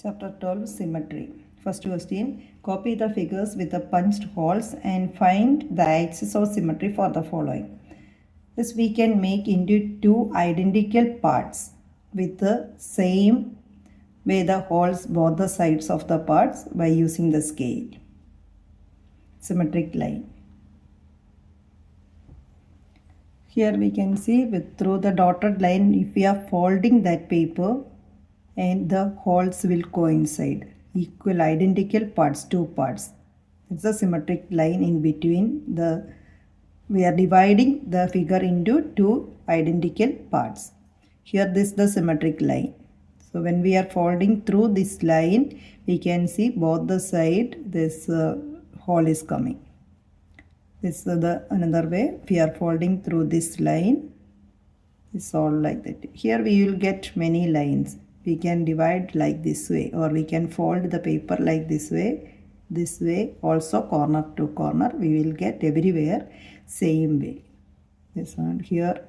Chapter 12 Symmetry. First question, copy the figures with the punched holes and find the axis of symmetry for the following. This we can make into two identical parts with the same way the holes both the sides of the parts by using the scale. Symmetric line. Here we can see through the dotted line, if we are folding that paper, and the holes will coincide, equal identical parts, two parts. It's a symmetric line in between we are dividing the figure into two identical parts. Here this is the symmetric line. So when we are folding through this line, we can see both the side this hole is coming. This is another way. If we are folding through this line, it's all like that. Here we will get many lines. We can divide like this way, or we can fold the paper like this way, also corner to corner. We will get everywhere same way. This one here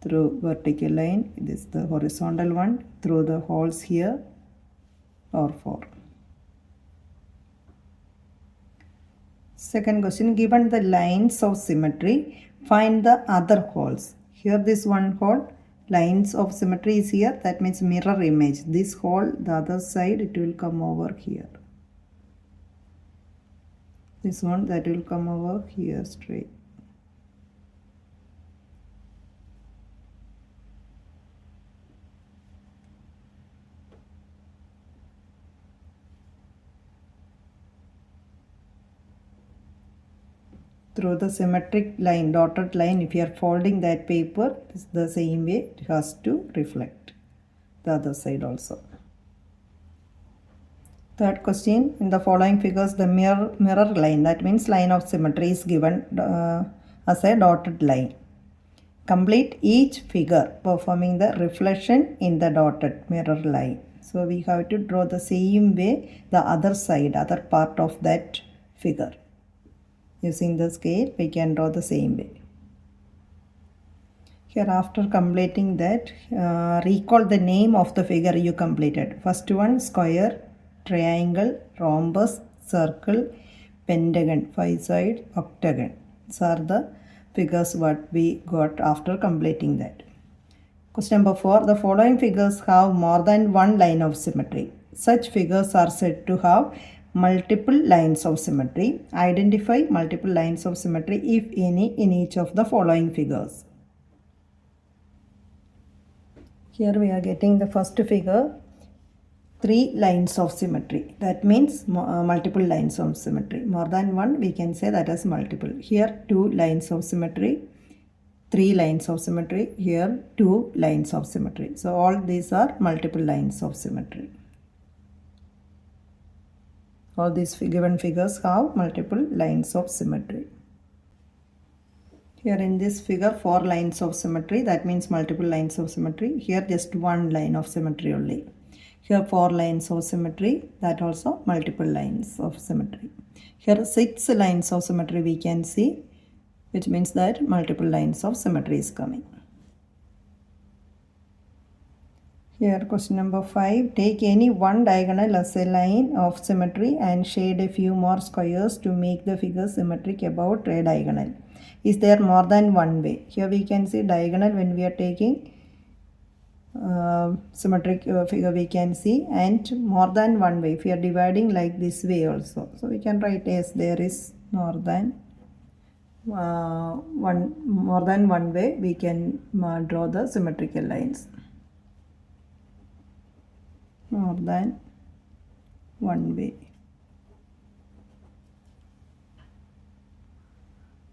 through vertical line, this is the horizontal one, through the holes here or 4. Second question, given the lines of symmetry, find the other holes. Here this one hole, lines of symmetry is here, that means mirror image. This hole, the other side, it will come over here. This one, that will come over here straight. Through the symmetric line, dotted line, if you are folding that paper, it's the same way it has to reflect the other side also. Third question, in the following figures, the mirror line, that means line of symmetry, is given as a dotted line. Complete each figure performing the reflection in the dotted mirror line. So we have to draw the same way the other side, other part of that figure. Using the scale, we can draw the same way. Here, after completing that, recall the name of the figure you completed. First one, square, triangle, rhombus, circle, pentagon, 5-side, octagon. These are the figures what we got after completing that. Question number 4, the following figures have more than one line of symmetry. Such figures are said to have multiple lines of symmetry. Identify multiple lines of symmetry, if any, in each of the following figures. Here we are getting the first figure, 3 lines of symmetry. That means multiple lines of symmetry. More than one, we can say that as multiple. Here 2 lines of symmetry, 3 lines of symmetry. Here 2 lines of symmetry. So all these are multiple lines of symmetry. All these given figures have multiple lines of symmetry. Here in this figure, 4 lines of symmetry, that means multiple lines of symmetry. Here just 1 line of symmetry only. Here 4 lines of symmetry, that also multiple lines of symmetry. Here 6 lines of symmetry we can see, which means that multiple lines of symmetry is coming. Here question number 5, take any one diagonal as a line of symmetry and shade a few more squares to make the figure symmetric about a diagonal. Is there more than one way? Here we can see diagonal when we are taking symmetric figure we can see, and more than one way if we are dividing like this way also. So we can write as there is more than one way we can draw the symmetrical lines. More than one way.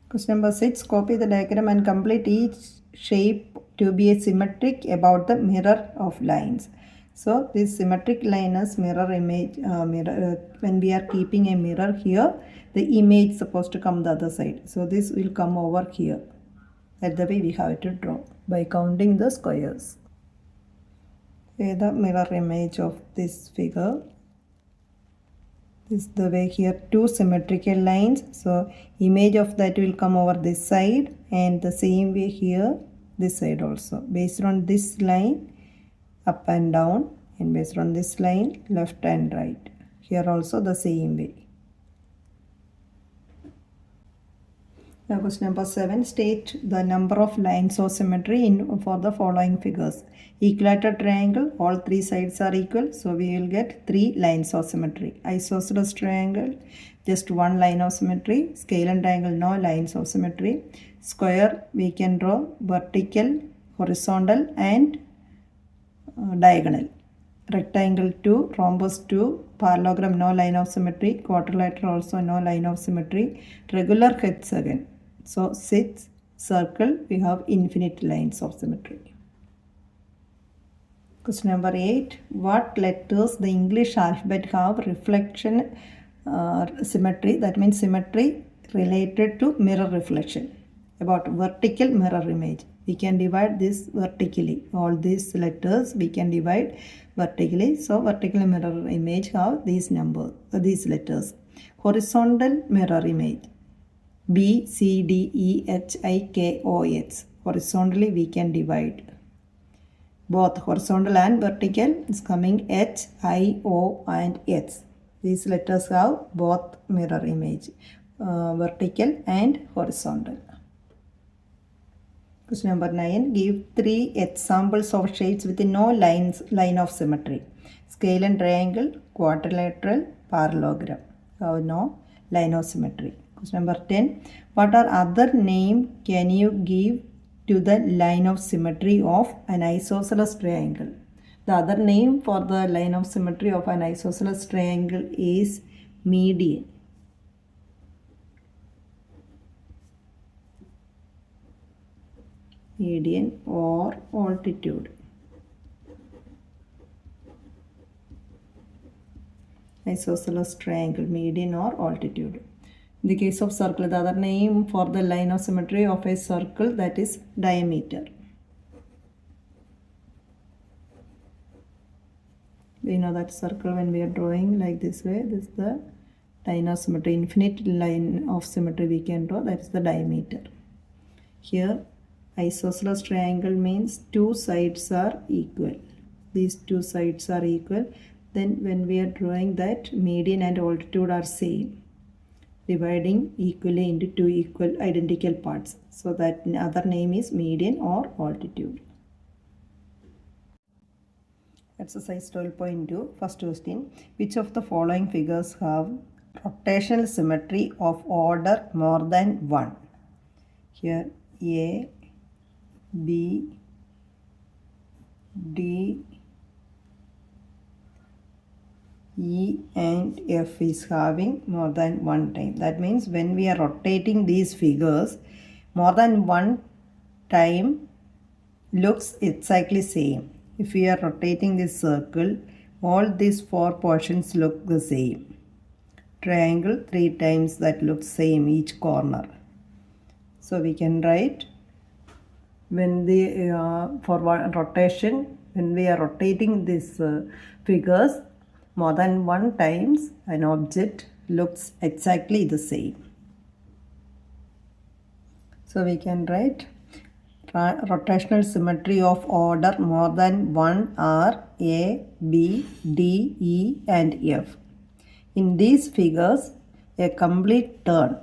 Question number 6, copy the diagram and complete each shape to be a symmetric about the mirror of lines. So this symmetric line is mirror image. When we are keeping a mirror here, the image is supposed to come the other side. So this will come over here. That's the way we have to draw by counting the squares. The mirror image of this figure. This is the way here, 2 symmetrical lines. So image of that will come over this side, and the same way here, this side also. Based on this line, up and down, and based on this line, left and right. Here also the same way. Now question number 7, state the number of lines of symmetry for the following figures. Equilateral triangle, all three sides are equal, so we will get 3 lines of symmetry. Isosceles triangle, just 1 line of symmetry. Scale triangle, no lines of symmetry. Square, we can draw vertical, horizontal and diagonal. Rectangle 2, rhombus 2, parallelogram no line of symmetry, quadrilateral also no line of symmetry, regular hexagon. So 6, circle, we have infinite lines of symmetry. Question number 8, what letters the English alphabet have reflection symmetry, that means symmetry related to mirror reflection. About vertical mirror image, we can divide this vertically. All these letters we can divide vertically. So vertical mirror image have these numbers, these letters. Horizontal mirror image, B, C, D, E, H, I, K, O, H. Horizontally we can divide. Both horizontal and vertical is coming H, I, O and H. These letters have both mirror image, vertical and horizontal. Question number 9. Give 3 examples of shapes with no line of symmetry. Scale and triangle, quadrilateral, parallelogram. Have no line of symmetry. Question number 10. What are other name can you give to the line of symmetry of an isosceles triangle? The other name for the line of symmetry of an isosceles triangle is median. Median or altitude. Isosceles triangle, median or altitude. In the case of circle, the other name for the line of symmetry of a circle, that is diameter. We know that circle when we are drawing like this way, this is the line of symmetry, infinite line of symmetry we can draw, that is the diameter. Here isosceles triangle means 2 sides are equal. These 2 sides are equal. Then when we are drawing that, median and altitude are same, dividing equally into 2 equal identical parts. So that other name is median or altitude. Exercise 12.2, first question. Which of the following figures have rotational symmetry of order more than 1? Here A, B, D, E and F is having more than 1 time. That means when we are rotating these figures, more than 1 time looks exactly same. If we are rotating this circle, all these 4 portions look the same. Triangle 3 times, that looks same each corner. So we can write when the for rotation, when we are rotating these figures more than 1 times, an object looks exactly the same. So we can write rotational symmetry of order more than 1 are A, B, D, E and F. In these figures, a complete turn,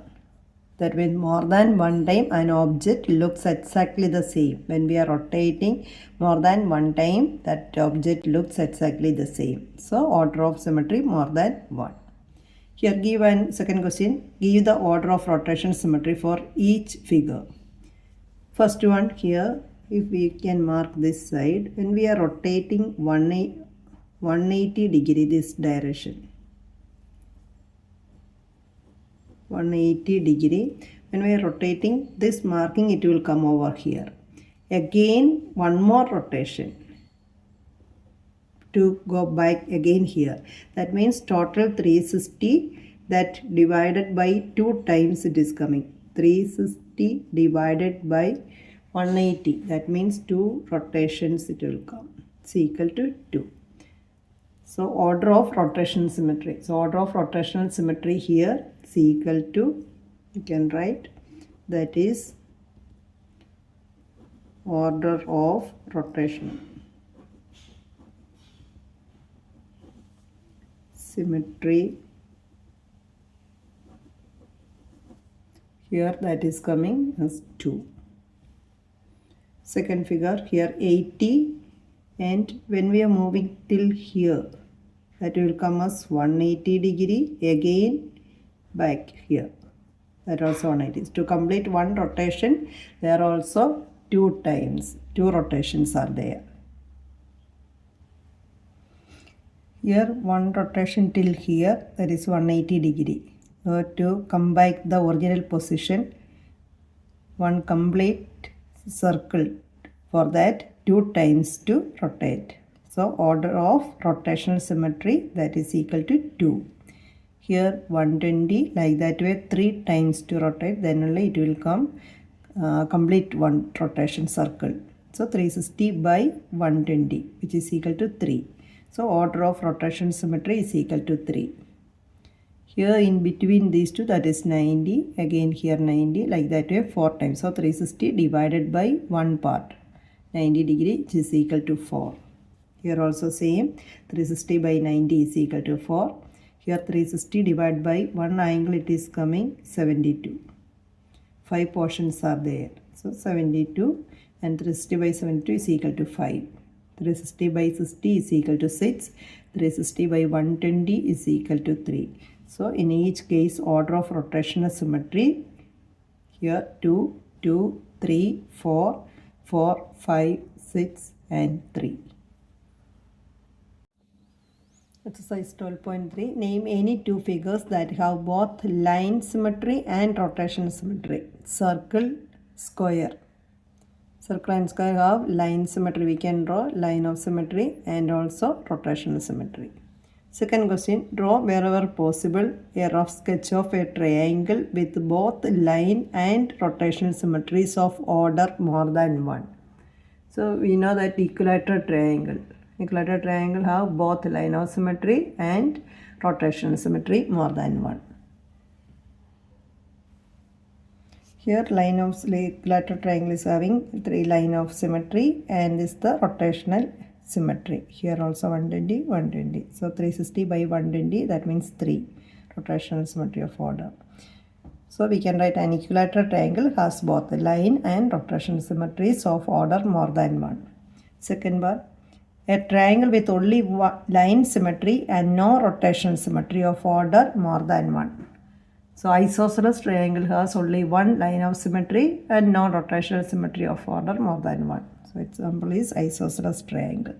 that means more than 1 time an object looks exactly the same. When we are rotating more than 1 time, that object looks exactly the same. So order of symmetry more than 1. Here give one second question. Give the order of rotation symmetry for each figure. First one here, if we can mark this side, when we are rotating 180 degree this direction, 180 degree, when we are rotating this marking, it will come over here. Again one more rotation to go back again here. That means total 360, that divided by 2 times it is coming. 360 divided by 180, that means 2 rotations it will come. It's equal to 2. So order of rotation symmetry. So order of rotational symmetry here is equal to, you can write, that is order of rotation. symmetry. Here that is coming as 2. Second figure, here 80, and when we are moving till here, that will come as 180 degree, again back here. That also 180. To complete one rotation, there are also 2 times. 2 rotations are there. Here one rotation till here, that is 180 degree. To come back the original position, one complete circle. For that 2 times to rotate. So order of rotational symmetry, that is equal to 2. Here 120, like that way 3 times to rotate, then only it will come complete one rotation circle. So 360 by 120, which is equal to 3. So order of rotation symmetry is equal to 3. Here in between these two, that is 90, again here 90, like that way 4 times. So 360 divided by 1 part, 90 degree, which is equal to 4. Here also same, 360 by 90 is equal to 4. Here 360 divided by 1 angle, it is coming 72. 5 portions are there. So 72 and 360 by 72 is equal to 5. 360 by 60 is equal to 6. 360 by 120 is equal to 3. So in each case, order of rotational symmetry, here 2, 2, 3, 4, 4, 5, 6 and 3. Exercise 12.3. Name any 2 figures that have both line symmetry and rotational symmetry. Circle, square. Circle and square have line symmetry. We can draw line of symmetry and also rotational symmetry. Second question, draw wherever possible a rough sketch of a triangle with both line and rotational symmetries of order more than 1. So we know that equilateral triangle have both line of symmetry and rotational symmetry more than 1. Here line of equilateral triangle is having 3 line of symmetry, and this is the rotational symmetry. Here also 120, 120. So 360 by 120, that means 3. Rotational symmetry of order. So we can write an equilateral triangle has both line and rotational symmetries of order more than 1. Second one, a triangle with only one line symmetry and no rotational symmetry of order more than 1. So isosceles triangle has only one line of symmetry and no rotational symmetry of order more than 1. So example is isosceles triangle.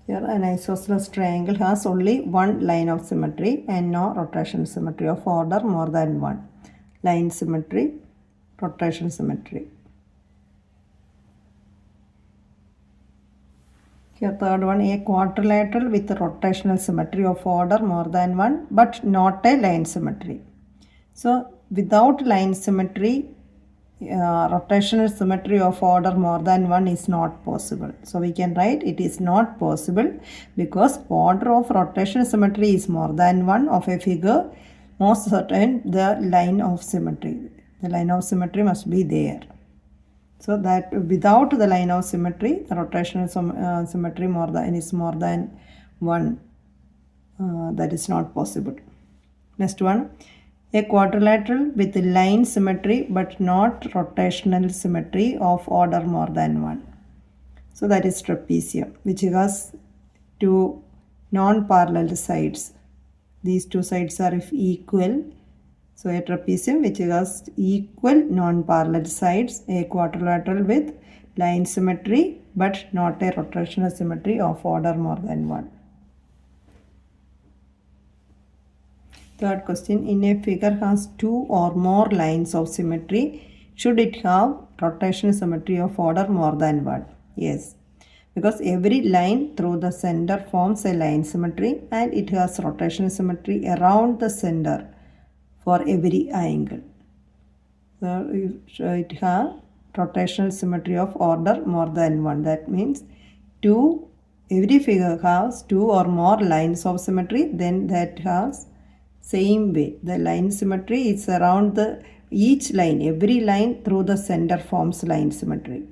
Here an isosceles triangle has only one line of symmetry and no rotational symmetry of order more than 1. Line symmetry, rotational symmetry. Here third one, a quadrilateral with rotational symmetry of order more than 1 but not a line symmetry. So without line symmetry, rotational symmetry of order more than 1 is not possible. So we can write it is not possible because order of rotational symmetry is more than 1 of a figure, most certain the line of symmetry. The line of symmetry must be there. So that without the line of symmetry, the rotational symmetry is more than 1. That is not possible. Next one, a quadrilateral with line symmetry but not rotational symmetry of order more than 1. So that is trapezium, which has 2 non-parallel sides. These 2 sides are equal. So a trapezium which has equal non-parallel sides, a quadrilateral with line symmetry but not a rotational symmetry of order more than 1. Third question, in a figure has 2 or more lines of symmetry, should it have rotational symmetry of order more than 1? Yes, because every line through the center forms a line symmetry and it has rotational symmetry around the center for every angle. So it has rotational symmetry of order more than 1. That means every figure has 2 or more lines of symmetry, then that has same way. The line symmetry is around each line. Every line through the center forms line symmetry.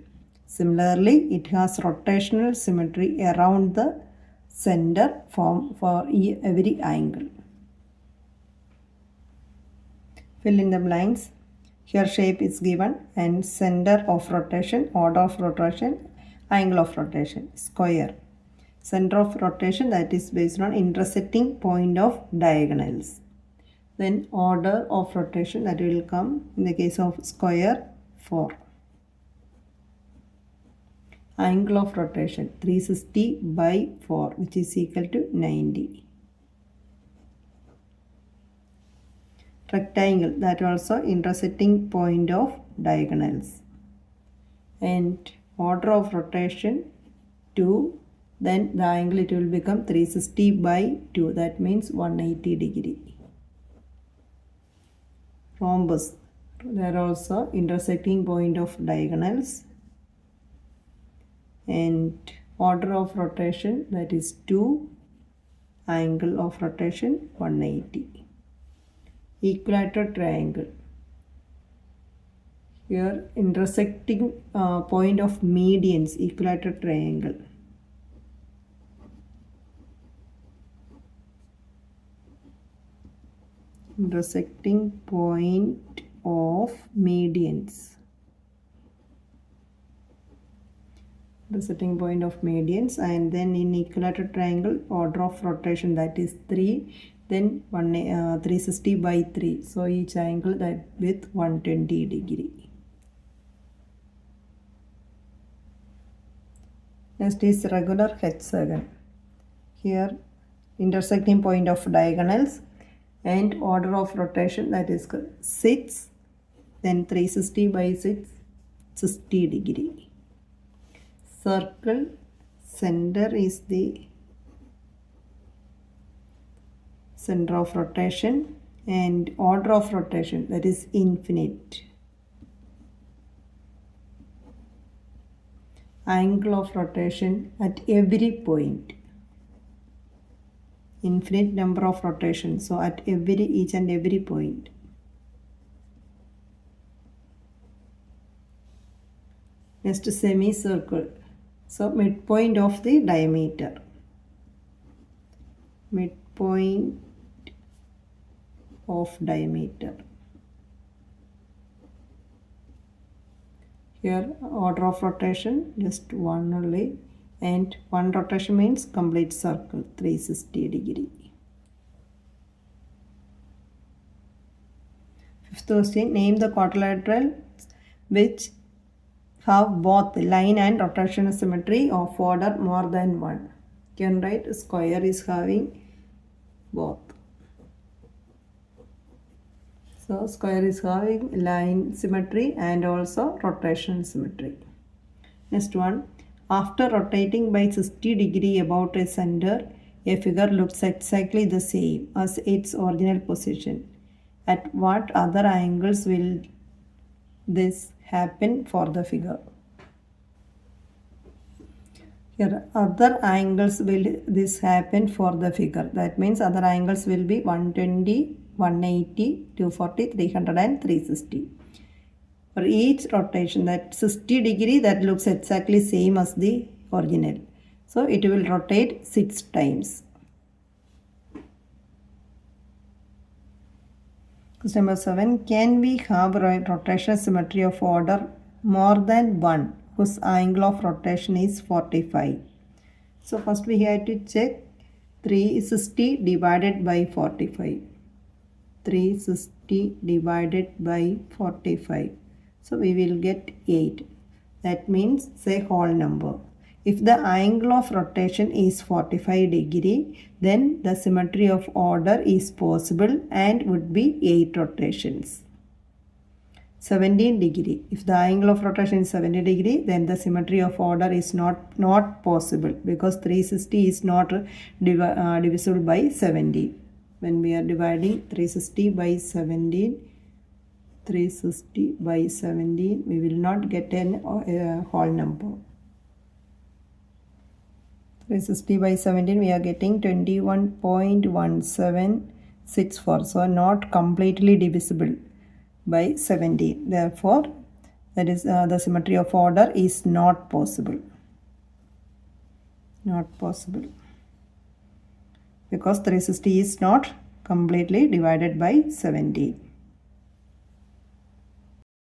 Similarly, it has rotational symmetry around the center form for every angle. Fill in the blanks. Here shape is given and center of rotation, order of rotation, angle of rotation, square. Center of rotation, that is based on intersecting point of diagonals. Then order of rotation, that will come in the case of square 4. Angle of rotation 360 by 4, which is equal to 90. Rectangle, that also intersecting point of diagonals. And order of rotation 2, then the angle it will become 360 by 2, that means 180 degree. Rhombus, there are also intersecting point of diagonals. And order of rotation, that is 2, angle of rotation 180. Equilateral triangle, here intersecting point of medians, equilateral triangle. Intersecting point of medians. Intersecting point of medians, and then in equilateral triangle, order of rotation, that is 3, then 360 by 3. So each angle that with 120 degree. Next is regular hexagon. Here intersecting point of diagonals and order of rotation, that is 6, then 360 by 6, 60 degree. Circle, center is the center of rotation, and order of rotation, that is infinite. Angle of rotation at every point, infinite number of rotations, so at each and every point. Next, semicircle, so midpoint of the diameter. Midpoint of diameter. Here order of rotation just 1 only, and 1 rotation means complete circle 360 degree. Fifth question, name the quadrilaterals which have both line and rotational symmetry of order more than 1. You can write square is having both. So square is having line symmetry and also rotational symmetry. Next one, after rotating by 60 degree about a center, a figure looks exactly the same as its original position. At what other angles will this happen for the figure? Here other angles will this happen for the figure. That means other angles will be 120, 180, 240, 300 and 360. For each rotation, that 60 degree, that looks exactly same as the original. So it will rotate 6 times. Question number 7. Can we have rotational symmetry of order more than 1 whose angle of rotation is 45? So first we have to check 360 divided by 45. 360 divided by 45. So we will get 8. That means say whole number. If the angle of rotation is 45 degree, then the symmetry of order is possible and would be 8 rotations. 17 degree. If the angle of rotation is 70 degree, then the symmetry of order is not possible, because 360 is not divisible by 70. When we are dividing 360 by 17, 360 by 17, we will not get a whole number. 360 by 17, we are getting 21.1764. So not completely divisible by 17. Therefore, that is the symmetry of order is not possible. Not possible. because 360 is not completely divided by 70.